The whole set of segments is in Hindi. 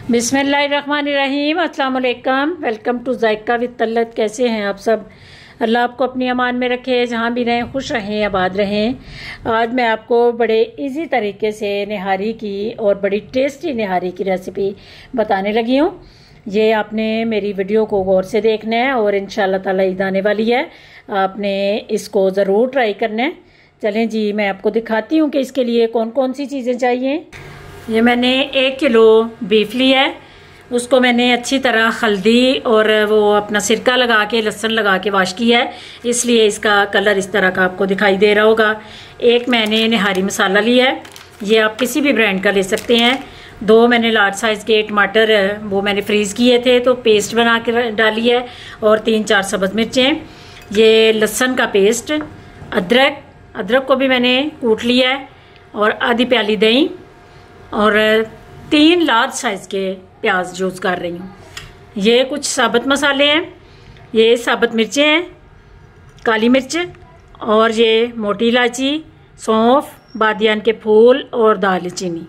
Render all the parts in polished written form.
बिस्मिल्लाहिर्रहमानिर्रहीम, अस्सलाम वालेकुम। Welcome to JICA with तल्लत। कैसे हैं आप सब? अल्लाह आपको अपनी अमान में रखे, जहाँ भी रहें खुश रहें, आबाद रहें। आज मैं आपको बड़े इजी तरीके से निहारी की और बड़ी टेस्टी निहारी की रेसिपी बताने लगी हूँ। ये आपने मेरी वीडियो को गौर से देखना है और इंशाल्लाह ताला ईद आने वाली है, आपने इसको ज़रूर ट्राई करना है। चलें जी, मैं आपको दिखाती हूँ कि इसके लिए कौन कौन सी चीज़ें चाहिए। ये मैंने 1 किलो बीफ लिया है, उसको मैंने अच्छी तरह हल्दी और वो अपना सिरका लगा के लहसुन लगा के वाश किया है, इसलिए इसका कलर इस तरह का आपको दिखाई दे रहा होगा। 1 मैंने निहारी मसाला लिया है, ये आप किसी भी ब्रांड का ले सकते हैं। 2 मैंने लार्ज साइज़ के टमाटर वो मैंने फ्रीज़ किए थे तो पेस्ट बना के डाली है, और 3-4 सब्ज़ मिर्चें, ये लहसुन का पेस्ट, अदरक को भी मैंने कूट लिया है, और आधी प्याली दही, और 3 लार्ज साइज़ के प्याज यूज़ कर रही हूँ। ये कुछ साबुत मसाले हैं, ये साबुत मिर्चें हैं, काली मिर्च, और ये मोटी इलायची, सौंफ, बादियान के फूल और दालचीनी।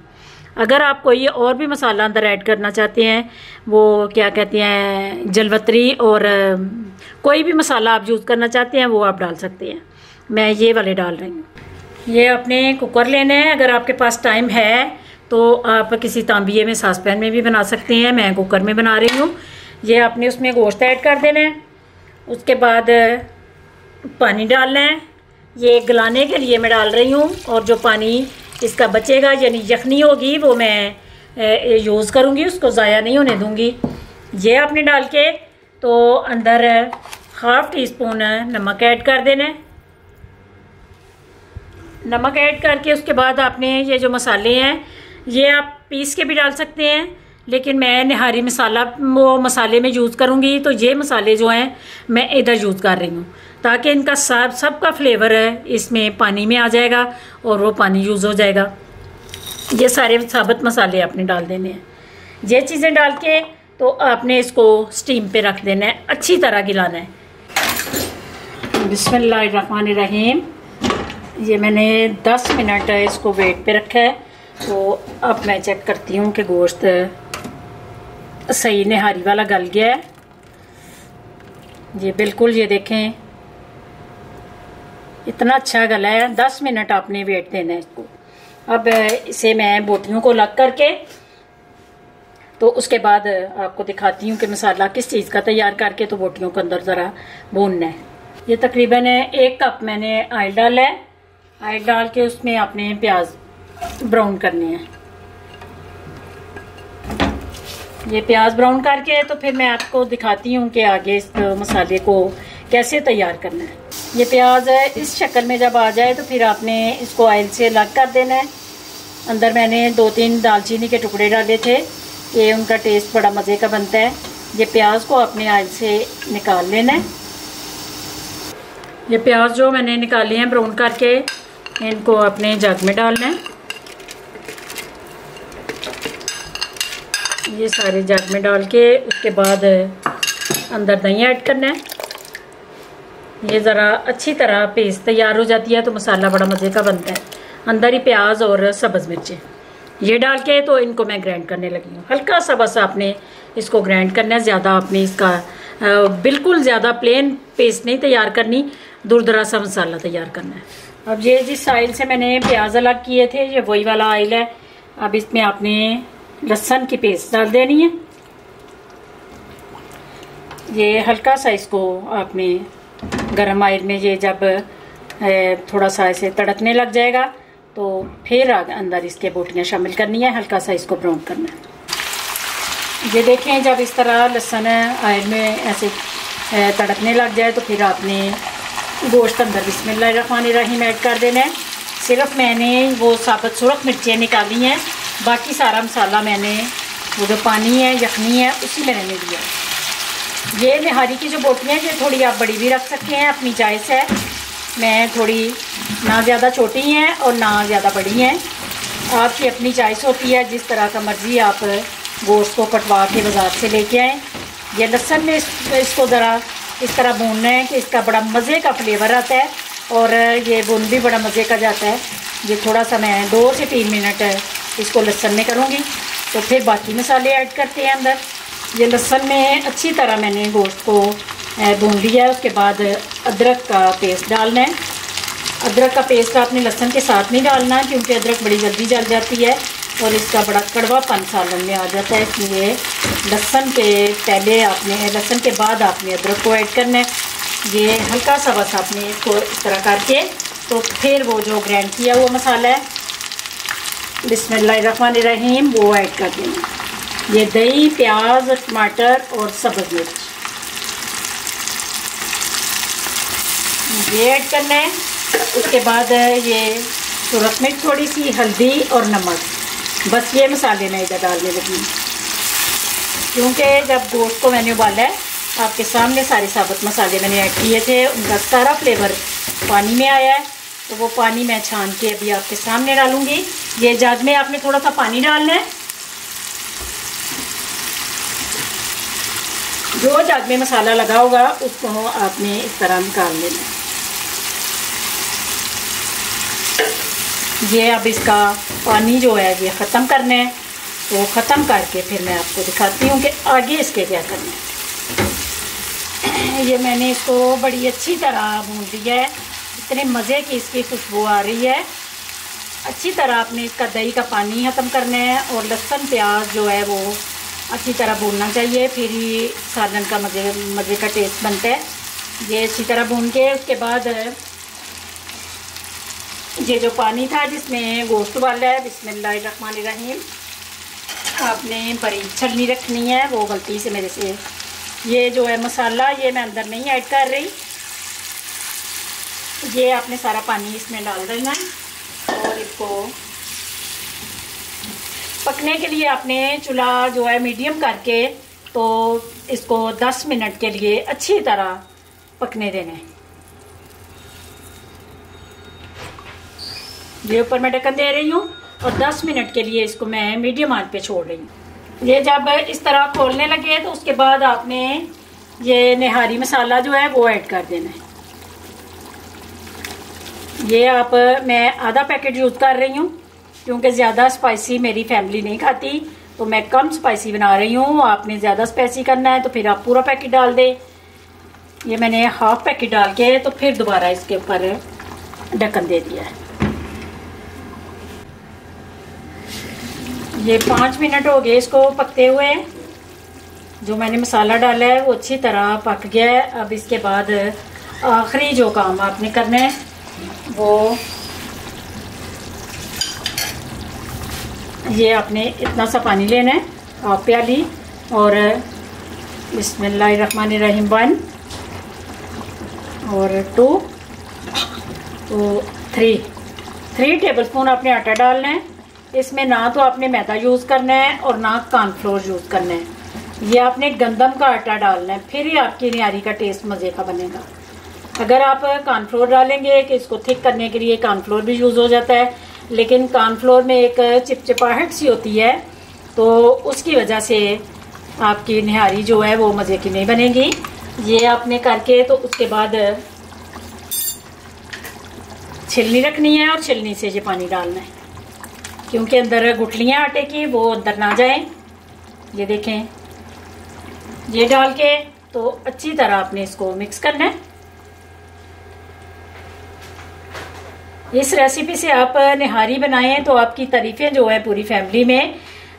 अगर आप कोई और भी मसाला अंदर ऐड करना चाहते हैं, वो क्या कहते हैं, जलवतरी, और कोई भी मसाला आप यूज़ करना चाहते हैं वो आप डाल सकते हैं। मैं ये वाले डाल रही हूँ। ये अपने कुकर लेना है, अगर आपके पास टाइम है तो आप किसी तांबिये में, सासपैन में भी बना सकते हैं। मैं कुकर में बना रही हूँ। ये आपने उसमें गोश्त ऐड कर देना है, उसके बाद पानी डालना है। ये गलाने के लिए मैं डाल रही हूँ, और जो पानी इसका बचेगा यानी यखनी होगी वो मैं यूज़ करूँगी, उसको ज़ाया नहीं होने दूँगी। ये आपने डाल के तो अंदर 1/2 टीस्पून नमक ऐड कर देना है। नमक ऐड करके उसके बाद आपने ये जो मसाले हैं ये आप पीस के भी डाल सकते हैं, लेकिन मैं निहारी मसाला वो मसाले में यूज़ करूँगी, तो ये मसाले जो हैं मैं इधर यूज़ कर रही हूँ, ताकि इनका सबका फ्लेवर है इसमें पानी में आ जाएगा और वो पानी यूज़ हो जाएगा। ये सारे साबुत मसाले आपने डाल देने हैं। ये चीज़ें डाल के तो आपने इसको स्टीम पे रख देना है, अच्छी तरह गिलाना है। बिस्मिल्लाहिर्रहमानिर्रहीम। ये मैंने 10 मिनट इसको वेट पे रखा है, तो अब मैं चेक करती हूँ कि गोश्त सही निहारी वाला गल गया है। ये बिल्कुल, ये देखें इतना अच्छा गला है। 10 मिनट आपने वेट देना है इसको। अब इसे मैं बोटियों को लग करके तो उसके बाद आपको दिखाती हूँ कि मसाला किस चीज़ का तैयार करके तो बोटियों को अंदर ज़रा भूनना है। ये तकरीबन 1 कप मैंने ऑयल डाला है। ऑयल डाल के उसमें आपने प्याज ब्राउन करने हैं। ये प्याज ब्राउन करके तो फिर मैं आपको दिखाती हूँ कि आगे इस मसाले को कैसे तैयार करना है। ये प्याज इस शक्ल में जब आ जाए तो फिर आपने इसको ऑयल से अलग कर देना है। अंदर मैंने 2-3 दालचीनी के टुकड़े डाले थे, ये उनका टेस्ट बड़ा मज़े का बनता है। ये प्याज को आपने ऑयल से निकाल लेना है। ये प्याज जो मैंने निकाले हैं ब्राउन करके, इनको अपने जग में डालना है। ये सारे जग में डाल के उसके बाद अंदर दही ऐड करना है। ये ज़रा अच्छी तरह पेस्ट तैयार हो जाती है तो मसाला बड़ा मज़े का बनता है। अंदर ही प्याज और सब्ज़ मिर्चें ये डाल के तो इनको मैं ग्राइंड करने लगी हूँ। हल्का सा बस आपने इसको ग्राइंड करना है, ज़्यादा आपने इसका बिल्कुल ज़्यादा प्लेन पेस्ट नहीं तैयार करनी, दुरदरा सा मसाला तैयार करना है। अब ये जिस ऑयल से मैंने प्याज अलग किए थे ये वही वाला ऑयल है। अब इसमें आपने लहसुन की पेस्ट डाल देनी है। ये हल्का सा इसको आपने गरम ऑयल में, ये जब थोड़ा सा ऐसे तड़कने लग जाएगा तो फिर अंदर इसके बोटियाँ शामिल करनी है, हल्का सा इसको ब्राउन करना है। ये देखें जब इस तरह लहसुन ऑयल में ऐसे तड़कने लग जाए तो फिर आपने गोश्त अंदर बिस्मिल्लाहिर्रहमानिर्रहीम ऐड कर देना है। सिर्फ मैंने वो साबुत सुरख मिर्चें निकाली हैं, बाकी सारा मसाला मैंने वो जो पानी है यखनी है उसी में रहने दिया। ये निहारी की जो बोटियाँ हैं ये थोड़ी आप बड़ी भी रख सकते हैं, अपनी चॉइस है। मैं थोड़ी ना ज़्यादा छोटी हैं और ना ज़्यादा बड़ी हैं, आपकी अपनी चॉइस होती है, जिस तरह का मर्ज़ी आप गोश्त को कटवा के बाज़ार से लेके आएँ। ये लहसुन में इसको ज़रा इस तरह भूनना है कि इसका बड़ा मज़े का फ्लेवर आता है, और ये भून भी बड़ा मज़े का जाता है। ये थोड़ा सा मैं 2 से 3 मिनट इसको लहसुन में करूँगी। तो फिर बाकी मसाले ऐड करते हैं अंदर। ये लहसुन में अच्छी तरह मैंने गोश्त को भून लिया है। उसके बाद अदरक का पेस्ट डालना है। अदरक का पेस्ट आपने लहसुन के साथ नहीं डालना क्योंकि अदरक बड़ी जल्दी जल जाती है और इसका बड़ा कड़वापन सालन में आ जाता है, इसलिए लहसुन के बाद आपने अदरक को ऐड करना है। ये हल्का सा बस आपने इसको इस तरह करके तो फिर वो जो ग्राइंड किया हुआ मसाला है बिस्मिल्लाहिर्रहमानिर्रहीम वो ऐड कर देना। ये दही, प्याज, टमाटर और सब्ज़ मिर्च ये ऐड करना है। उसके बाद ये सूरत मिर्च, थोड़ी सी हल्दी और नमक, बस ये मसाले मैं इधर डालने लगी क्योंकि जब गोश्त को मैंने उबाला है आपके सामने सारे साबुत मसाले मैंने ऐड किए थे, उनका सारा फ्लेवर पानी में आया है। तो वो पानी मैं छान के अभी आपके सामने डालूंगी। ये जग में आपने थोड़ा सा पानी डालना है। जो जग में मसाला लगा होगा उसको आपने इस तरह निकाल लेना है। ये अब इसका पानी जो है ये ख़त्म करना है, तो ख़त्म करके फिर मैं आपको दिखाती हूँ कि आगे इसके क्या करना है। ये मैंने इसको बड़ी अच्छी तरह भून लिया है, इतने मज़े की इसकी खुशबू आ रही है। अच्छी तरह आपने इसका दही का पानी ख़त्म करना है और लहसुन प्याज जो है वो अच्छी तरह भूनना चाहिए, फिर ही सालन का मज़े का टेस्ट बनता है। ये अच्छी तरह भून के उसके बाद ये जो पानी था जिसमें गोश्त उबाला है, बिस्मिल्लाहिर्रहमानिर्रहीम, आपने बारीक छलनी रखनी है। वो गलती से मेरे से ये जो है मसाला ये मैं अंदर नहीं ऐड कर रही। ये आपने सारा पानी इसमें डाल देना है और इसको पकने के लिए आपने चूल्हा जो है मीडियम करके तो इसको 10 मिनट के लिए अच्छी तरह पकने देना है। ये ऊपर मैं ढक्कन दे रही हूँ और 10 मिनट के लिए इसको मैं मीडियम आंच पे छोड़ रही हूँ। ये जब इस तरह खोलने लगे तो उसके बाद आपने ये निहारी मसाला जो है वो ऐड कर देना है। ये मैं आधा पैकेट यूज़ कर रही हूँ क्योंकि ज़्यादा स्पाइसी मेरी फैमिली नहीं खाती, तो मैं कम स्पाइसी बना रही हूँ। आपने ज़्यादा स्पाइसी करना है तो फिर आप पूरा पैकेट डाल दें। ये मैंने हाफ पैकेट डाल के तो फिर दोबारा इसके ऊपर ढक्कन दे दिया है। ये 5 मिनट हो गए इसको पकते हुए। जो मैंने मसाला डाला है वो अच्छी तरह पक गया है। अब इसके बाद आखिरी जो काम आपने करना है वो ये आपने इतना सा पानी लेना है, हाफ प्याली, और बिस्मिल्लाहिर्रहमानिर्रहीम 1 और 2 तो 3 टेबलस्पून आपने आटा डालना है। इसमें ना तो आपने मैदा यूज़ करना है और ना कॉर्नफ्लोर यूज़ करना है। ये आपने गंदम का आटा डालना है, फिर ही आपकी निहारी का टेस्ट मज़े का बनेगा। अगर आप कॉर्नफ्लोर डालेंगे कि इसको थिक करने के लिए कॉर्नफ्लोर भी यूज़ हो जाता है, लेकिन कॉर्नफ्लोर में एक चिपचिपाहट सी होती है तो उसकी वजह से आपकी निहारी जो है वो मज़े की नहीं बनेगी। ये आपने करके तो उसके बाद छिलनी रखनी है और छिलनी से ये पानी डालना है क्योंकि अंदर गुठलियाँ आटे की वो अंदर ना जाएं। ये देखें, ये डाल के तो अच्छी तरह आपने इसको मिक्स करना है। इस रेसिपी से आप निहारी बनाएं तो आपकी तारीफ़ें जो है पूरी फैमिली में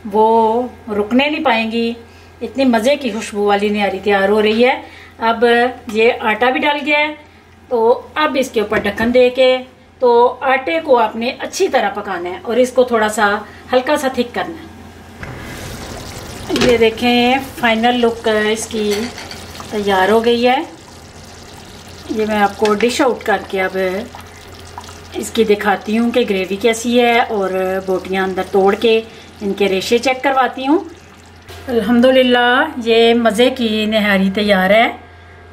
वो रुकने नहीं पाएंगी। इतनी मज़े की खुशबू वाली निहारी तैयार हो रही है। अब ये आटा भी डाल गया है तो अब इसके ऊपर ढक्कन दे के तो आटे को आपने अच्छी तरह पकाना है और इसको थोड़ा सा हल्का सा थिक करना है। ये देखें फाइनल लुक इसकी तैयार हो गई है। ये मैं आपको डिश आउट करके अब इसकी दिखाती हूँ कि ग्रेवी कैसी है और बोटियाँ अंदर तोड़ के इनके रेशे चेक करवाती हूँ। अल्हम्दुलिल्लाह ये मज़े की निहारी तैयार है।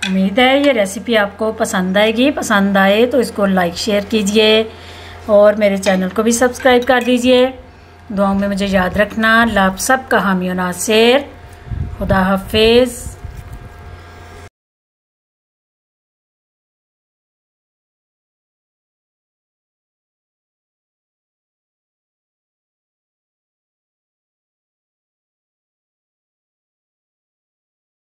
उम्मीद है ये रेसिपी आपको पसंद आएगी। पसंद आए तो इसको लाइक शेयर कीजिए और मेरे चैनल को भी सब्सक्राइब कर दीजिए। दुआओं में मुझे याद रखना। अल्लाह आप सब का हामी और नासिर। खुदा हाफिज़।